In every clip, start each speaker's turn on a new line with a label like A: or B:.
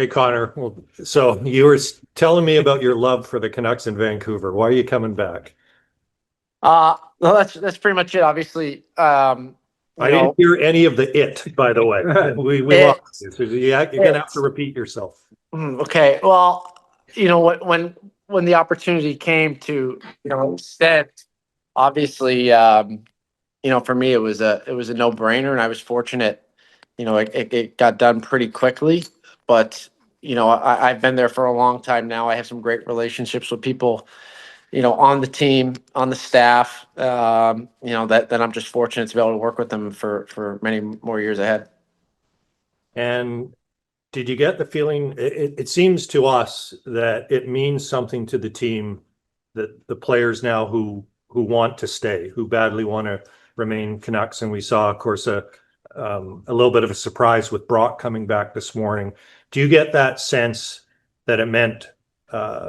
A: Hey, Connor. Well, so you were telling me about your love for the Canucks in Vancouver. Why are you coming back?
B: Well, that's pretty much it. Obviously, you
A: I didn't
B: know,
A: hear any of the by the way. We lost
B: it,
A: you. So you're gonna have to
B: it's
A: repeat yourself.
B: okay. Well, when the opportunity came to extend, obviously, for me it was a no brainer, and I was fortunate. It got done pretty quickly, but I've been there for a long time now. I have some great relationships with people on the team, on the staff, that I'm just fortunate to be able to work with them for many more years ahead.
A: And did you get the feeling? It seems to us that it means something to the team that the players now who want to stay, who badly want to remain Canucks, and we saw, of course, a little bit of a surprise with Brock coming back this morning. Do you get that sense that it meant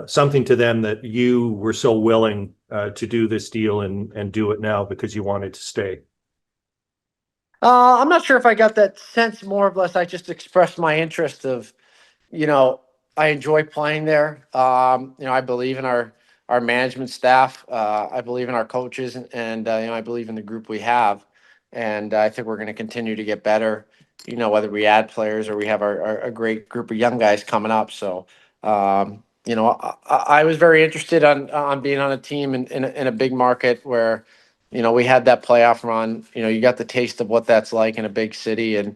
A: something to them that you were so willing to do this deal and do it now because you wanted to stay?
B: I'm not sure if I got that sense. More or less, I just expressed my interest of, you know, I enjoy playing there. I believe in our management staff. I believe in our coaches, and I believe in the group we have, and I think we're going to continue to get better. Whether we add players or we have a great group of young guys coming up. So, I was very interested on being on a team in a big market where, we had that playoff run. You got the taste of what that's like in a big city, and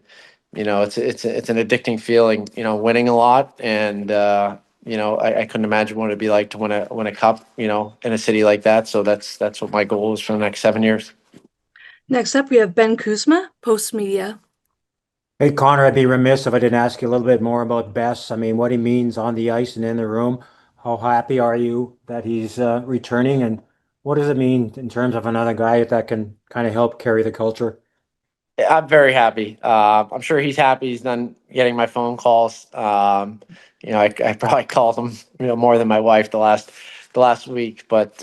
B: it's an addicting feeling, winning a lot. And I couldn't imagine what it'd be like to win a cup, in a city like that. So that's what my goal is for the next 7 years.
C: Next up, we have Ben Kuzma, Post Media.
D: Hey, Connor, I'd be remiss if I didn't ask you a little bit more about Bess. I mean, what he means on the ice and in the room. How happy are you that he's returning? And what does it mean in terms of another guy that can kind of help carry the culture?
B: I'm very happy. I'm sure he's happy. He's done getting my phone calls. I probably called him, more than my wife the last week. But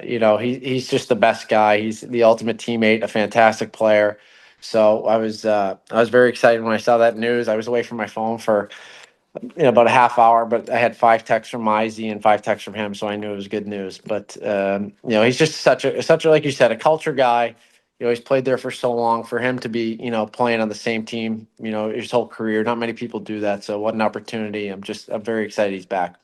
B: he's just the best guy. He's the ultimate teammate, a fantastic player. So I was very excited when I saw that news. I was away from my phone for about a half hour, but I had 5 texts from Mizey and 5 texts from him, so I knew it was good news. But he's just such a like you said, a culture guy. He's played there for so long. For him to be playing on the same team, his whole career, not many people do that. So what an opportunity! I'm very excited he's back.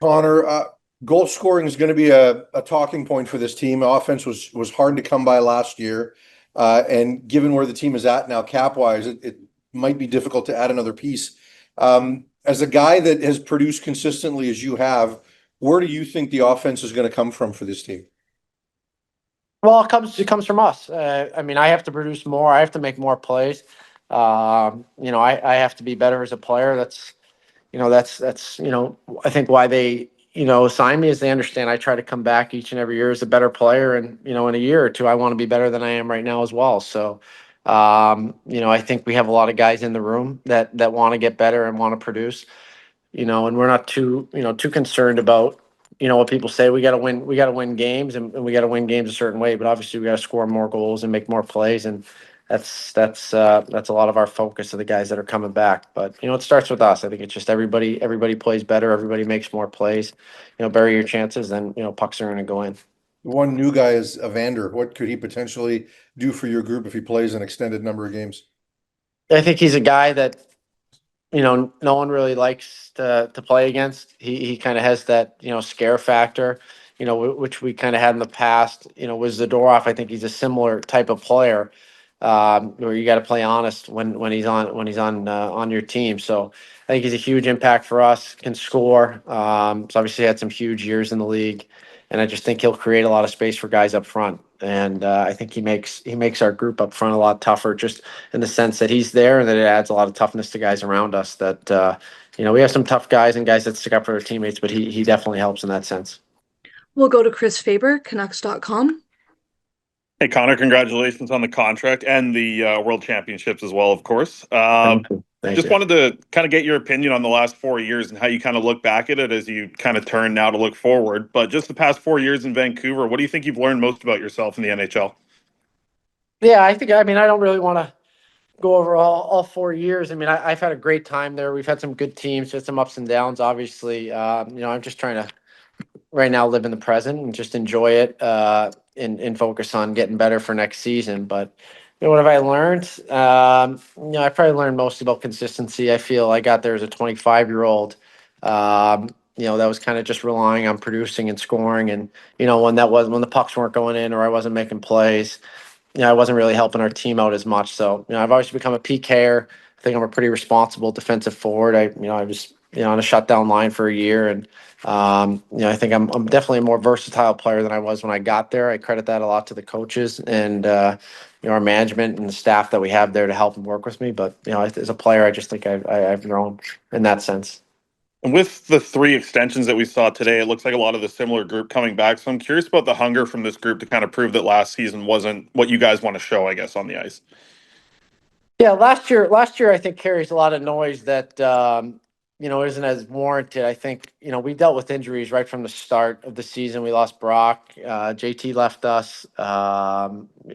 E: Connor, goal scoring is going to be a talking point for this team. Offense was hard to come by last year, and given where the team is at now, cap wise, it might be difficult to add another piece. As a guy that has produced consistently as you have, where do you think the offense is going to come from for this team?
B: Well, it comes from us. I have to produce more. I have to make more plays. I have to be better as a player. That's I think why they sign me, is they understand I try to come back each and every year as a better player, and in a year or two I want to be better than I am right now as well. So I think we have a lot of guys in the room that want to get better and want to produce. And we're not too concerned about what people say. We got to win games, and we got to win games a certain way, but obviously we got to score more goals and make more plays, and that's a lot of our focus of the guys that are coming back. But it starts with us. I think it's just everybody plays better, everybody makes more plays. Bury your chances, then pucks are going to go in.
E: One new guy is Evander. What could he potentially do for your group if he plays an extended number of games?
B: I think he's a guy that no one really likes to play against. He kind of has that scare factor, which we kind of had in the past. Was Zadorov. I think he's a similar type of player, where you got to play honest when he's on your team. So I think he's a huge impact for us. Can score. So obviously had some huge years in the league, and I just think he'll create a lot of space for guys up front. And I think he makes our group up front a lot tougher, just in the sense that he's there, and that it adds a lot of toughness to guys around us. That we have some tough guys and guys that stick up for their teammates, but he definitely helps in that sense.
C: We'll go to Chris Faber, Canucks.com.
F: Hey, Connor, congratulations on the contract and the World Championships as well, of course.
B: Thank you.
F: Just wanted to kind of get your opinion on the last 4 years and how you kind of look back at it as you kind of turn now to look forward. But just the past 4 years in Vancouver, what do you think you've learned most about yourself in the NHL?
B: Yeah, I think. I don't really want to go over all 4 years. I mean, I've had a great time there. We've had some good teams, had some ups and downs, obviously. I'm just trying to right now live in the present and just enjoy it and focus on getting better for next season. But what have I learned? I probably learned mostly about consistency. I feel I got there as a 25-year-old. That was kind of just relying on producing and scoring, and when the pucks weren't going in or I wasn't making plays, I wasn't really helping our team out as much. So, I've always become a PKer. I think I'm a pretty responsible defensive forward. I was, on a shutdown line for a year, and I think I'm definitely a more versatile player than I was when I got there. I credit that a lot to the coaches and our management and the staff that we have there to help and work with me. But as a player, I just think I've grown in that sense.
F: And with the 3 extensions that we saw today, it looks like a lot of the similar group coming back. So I'm curious about the hunger from this group to kind of prove that last season wasn't what you guys want to show, I guess, on the ice.
B: Yeah, last year I think carries a lot of noise that isn't as warranted. I think we dealt with injuries right from the start of the season. We lost Brock, JT left us,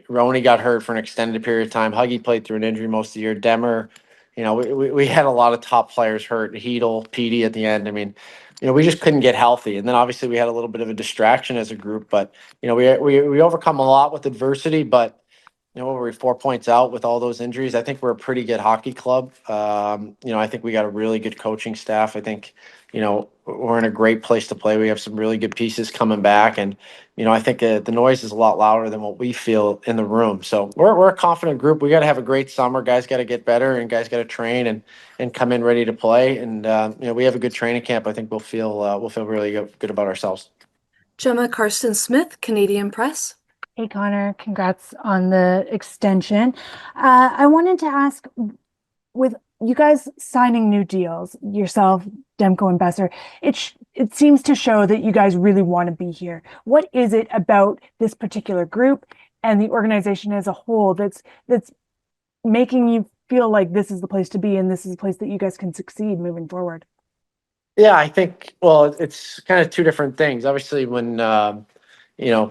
B: Roney got hurt for an extended period of time. Huggy played through an injury most of the year. Demmer, we had a lot of top players hurt. Heedle, Petey at the end. I mean, we just couldn't get healthy. And then obviously we had a little bit of a distraction as a group, but we overcome a lot with adversity, but what were we 4 points out with all those injuries? I think we're a pretty good hockey club. I think we got a really good coaching staff. I think, we're in a great place to play. We have some really good pieces coming back. And, I think the noise is a lot louder than what we feel in the room. So we're a confident group. We got to have a great summer. Guys got to get better and guys got to train and come in ready to play. And, we have a good training camp. I think we'll feel really good about ourselves.
C: Gemma Karsten Smith, Canadian Press.
G: Hey, Connor, congrats on the extension. I wanted to ask, with you guys signing new deals, yourself, Demco and Boeser, it seems to show that you guys really want to be here. What is it about this particular group and the organization as a whole that's making you feel like this is the place to be and this is the place that you guys can succeed moving forward?
B: Yeah, I think, well, it's kind of two different things. Obviously, when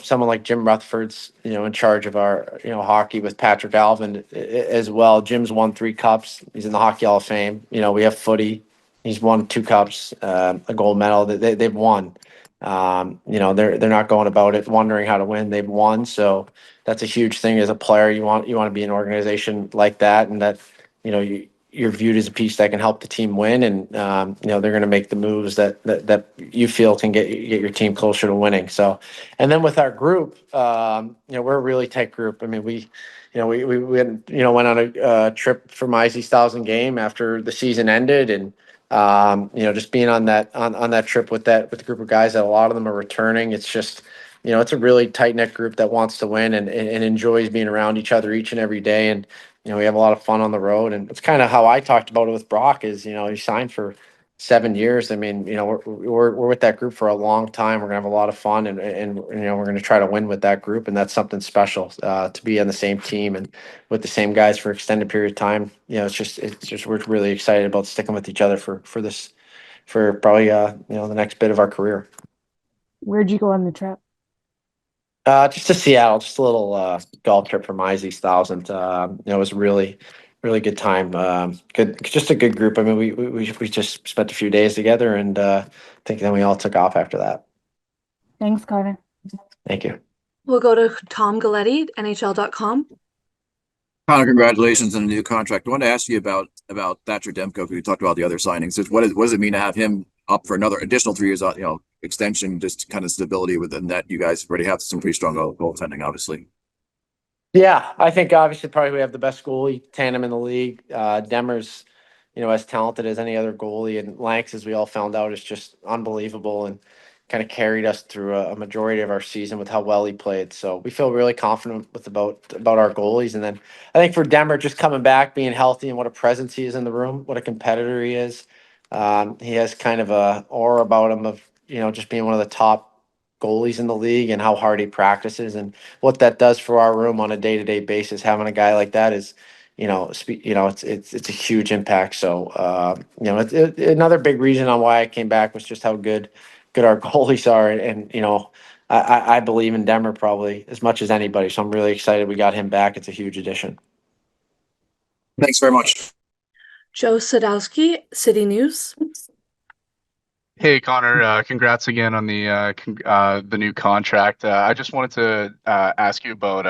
B: someone like Jim Rutherford's, in charge of our, hockey with Patrick Alvin as well. Jim's won 3 cups. He's in the Hockey Hall of Fame. We have Footy. He's won 2 cups, a gold medal. They've won. They're not going about it wondering how to win. They've won. So that's a huge thing as a player. You want to be in an organization like that, and that, you're viewed as a piece that can help the team win, and they're going to make the moves that you feel can get your team closer to winning. So, and then with our group, we're a really tight group. I mean, we went on a trip for my Easy 1000 game after the season ended, and just being on that trip with the group of guys that a lot of them are returning. It's just it's a really tight knit group that wants to win and enjoys being around each other each and every day, and we have a lot of fun on the road. And it's kind of how I talked about it with Brock is, he signed for 7 years. I mean, we're with that group for a long time. We're gonna have a lot of fun, and we're gonna try to win with that group, and that's something special to be on the same team and with the same guys for extended period of time. It's just we're really excited about sticking with each other for probably the next bit of our career.
G: Where'd you go on the trip?
B: Just to Seattle, just a little golf trip from Isaac's 1000. It was really, really good time. Just a good group. I mean, we just spent a few days together, and I think then we all took off after that.
G: Thanks, Connor.
B: Thank you.
C: We'll go to Tom Galletti, NHL.com.
H: Connor, congratulations on the new contract. I wanted to ask you about Thatcher Demco, because we talked about the other signings. What does it mean to have him up for another additional 3 years, extension, just kind of stability with the net? You guys already have some pretty strong goaltending, obviously.
B: Yeah, I think obviously probably we have the best goalie tandem in the league. Demmer's, as talented as any other goalie, and Lanks, as we all found out, is just unbelievable and kind of carried us through a majority of our season with how well he played. So we feel really confident about our goalies. And then I think for Demmer, just coming back, being healthy, and what a presence he is in the room, what a competitor he is. He has kind of a aura about him of, just being one of the top goalies in the league, and how hard he practices and what that does for our room on a day-to-day basis. Having a guy like that is, it's a huge impact. So, another big reason on why I came back was just how good our goalies are. And I believe in Demmer probably as much as anybody. So I'm really excited we got him back. It's a huge addition.
H: Thanks very much.
C: Joe Sadowski, City News.
I: Hey Connor, congrats again on the new contract. I just wanted to ask you about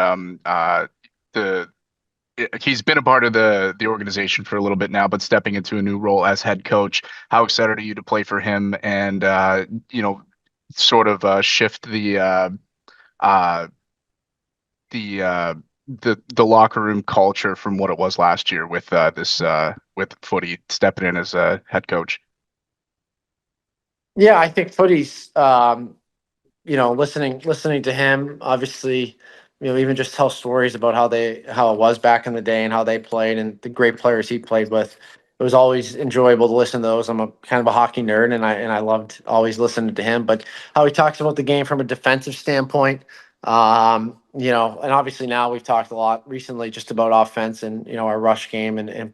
I: the he's been a part of the organization for a little bit now, but stepping into a new role as head coach. How excited are you to play for him and sort of shift uh, the locker room culture from what it was last year with with Footy stepping in as a head coach?
B: Yeah, I think Footy's, listening to him, obviously, even just tell stories about how it was back in the day and how they played and the great players he played with. It was always enjoyable to listen to those. I'm a kind of a hockey nerd, and I loved always listening to him. But how he talks about the game from a defensive standpoint, and obviously now we've talked a lot recently just about offense and our rush game and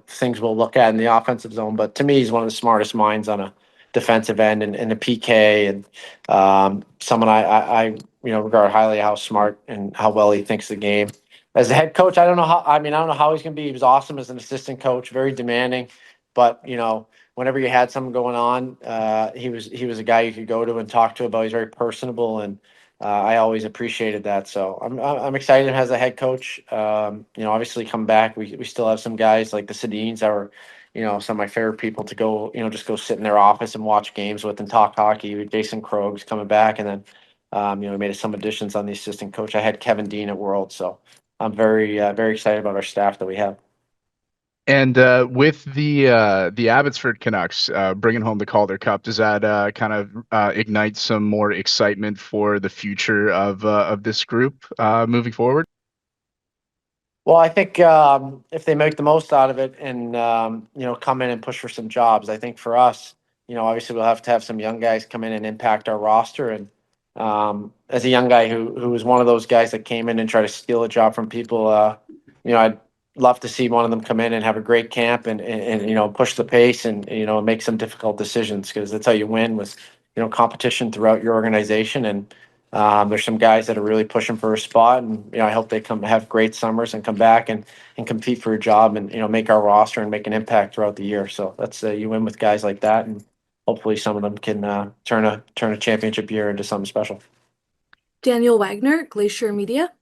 B: things we'll look at in the offensive zone. But to me, he's one of the smartest minds on a defensive end and a PK and someone I regard highly how smart and how well he thinks the game. As a head coach, I don't know how he's going to be. He was awesome as an assistant coach, very demanding, but whenever you had something going on, he was a guy you could go to and talk to about. He's very personable, and I always appreciated that. So I'm excited as a head coach. Obviously come back. We still have some guys like the Sedins that were some of my favorite people to go, just go sit in their office and watch games with and talk hockey. Jason Krog's coming back, and then, we made some additions on the assistant coach. I had Kevin Dean at World, so I'm very excited about our staff that we have.
I: And with the Abbotsford Canucks bringing home the Calder Cup, does that kind of ignite some more excitement for the future of this group moving forward?
B: Well, I think if they make the most out of it and come in and push for some jobs, I think for us, obviously we'll have to have some young guys come in and impact our roster. And as a young guy who was one of those guys that came in and try to steal a job from people, I'd love to see one of them come in and have a great camp and push the pace and make some difficult decisions, because that's how you win with competition throughout your organization. And there's some guys that are really pushing for a spot, and I hope they come have great summers and come back and compete for a job and make our roster and make an impact throughout the year. So that's you win with guys like that, and hopefully some of them can turn a championship year into something special.
C: Daniel Wagner, Glacier Media.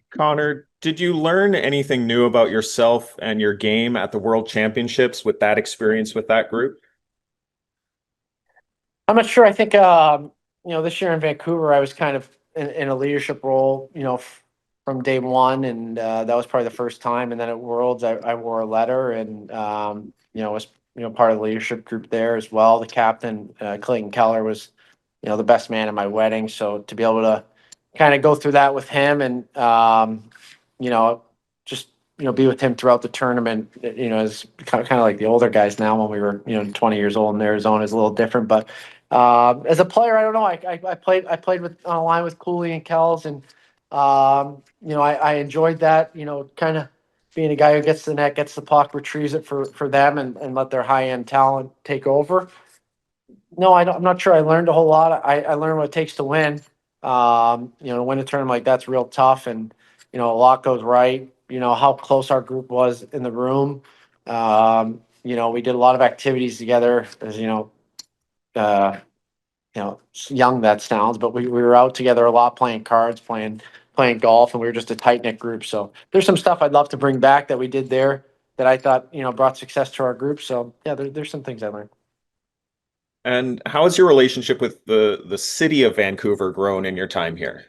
J: Connor, did you learn anything new about yourself and your game at the World Championships with that experience with that group?
B: I'm not sure. I think this year in Vancouver, I was kind of in a leadership role, from day one, and that was probably the first time. And then at Worlds, I wore a letter, and was part of the leadership group there as well. The captain, Clayton Keller, was the best man at my wedding. So to be able to kind of go through that with him and just be with him throughout the tournament, is kind of like the older guys now. When we were 20 years old in Arizona is a little different, but as a player, I don't know. I played with on a line with Cooley and Kells, and I enjoyed that. Kind of being a guy who gets the net, gets the puck, retrieves it for them, and let their high end talent take over. No, I'm not sure I learned a whole lot. I learned what it takes to win. To win a tournament like that's real tough, and a lot goes right. How close our group was in the room. We did a lot of activities together, as young that sounds, but we were out together a lot, playing cards, playing golf, and we were just a tight knit group. So there's some stuff I'd love to bring back that we did there that I thought brought success to our group. So yeah, there's some things I learned.
J: And how has your relationship with the city of Vancouver grown in your time here?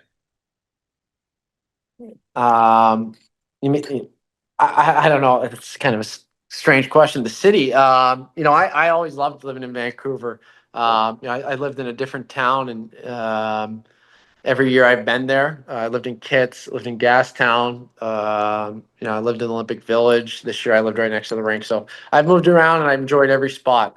B: You mean, I don't know. It's kind of a strange question. The city, I always loved living in Vancouver. I lived in a different town, and every year I've been there. I lived in Kitts, lived in Gastown. I lived in Olympic Village. This year I lived right next to the rink. So I've moved around and I've enjoyed every spot.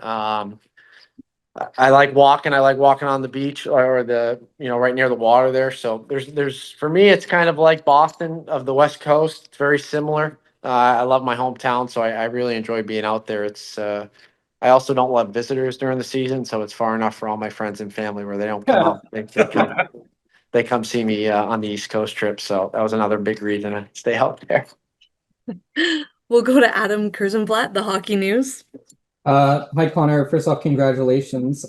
B: I like walking. I like walking on the beach or the right near the water there. So there's for me, it's kind of like Boston of the West Coast. It's very similar. I love my hometown, so I really enjoy being out there. It's I also don't love visitors during the season, so it's far enough for all my friends and family where they don't come out. They come see me on the East Coast trip. So that was another big reason to stay out there.
C: We'll go to Adam Kurzenblatt, the Hockey News.
K: Hi, Connor. First off, congratulations.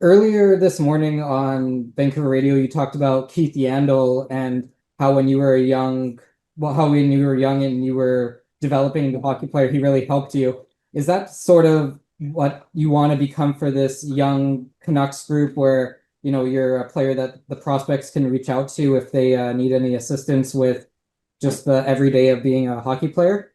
K: Earlier this morning on Vancouver Radio, you talked about Keith Yandel and how when you were young and you were developing into a hockey player, he really helped you. Is that sort of what you want to become for this young Canucks group where, you're a player that the prospects can reach out to if they need any assistance with just the everyday of being a hockey player?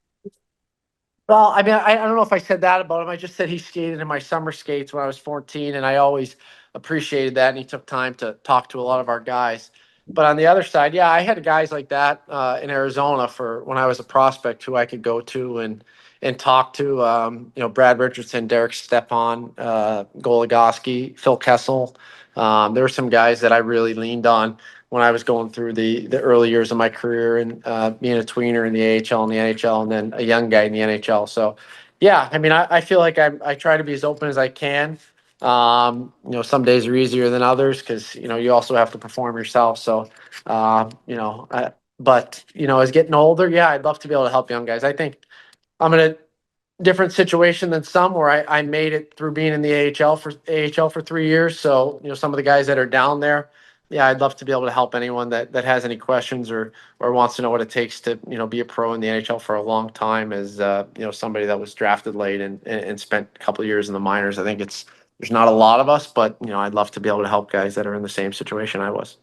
B: Well, I mean, I don't know if I said that about him. I just said he skated in my summer skates when I was 14, and I always appreciated that. And he took time to talk to a lot of our guys. But on the other side, yeah, I had guys like that in Arizona for when I was a prospect who I could go to and talk to. Brad Richardson, Derek Stepan, Goligoski, Phil Kessel. There were some guys that I really leaned on when I was going through the early years of my career and being a tweener in the AHL and the NHL, and then a young guy in the NHL. So, yeah, I mean, I feel like I try to be as open as I can. Some days are easier than others because you also have to perform yourself. So, as getting older, yeah, I'd love to be able to help young guys. I think I'm in a different situation than some where I made it through being in the AHL for 3 years. So, some of the guys that are down there, yeah, I'd love to be able to help anyone that has any questions or wants to know what it takes to, be a pro in the NHL for a long time as, somebody that was drafted late and spent a couple of years in the minors. I think there's not a lot of us, but, I'd love to be able to help guys that are in the same situation I was.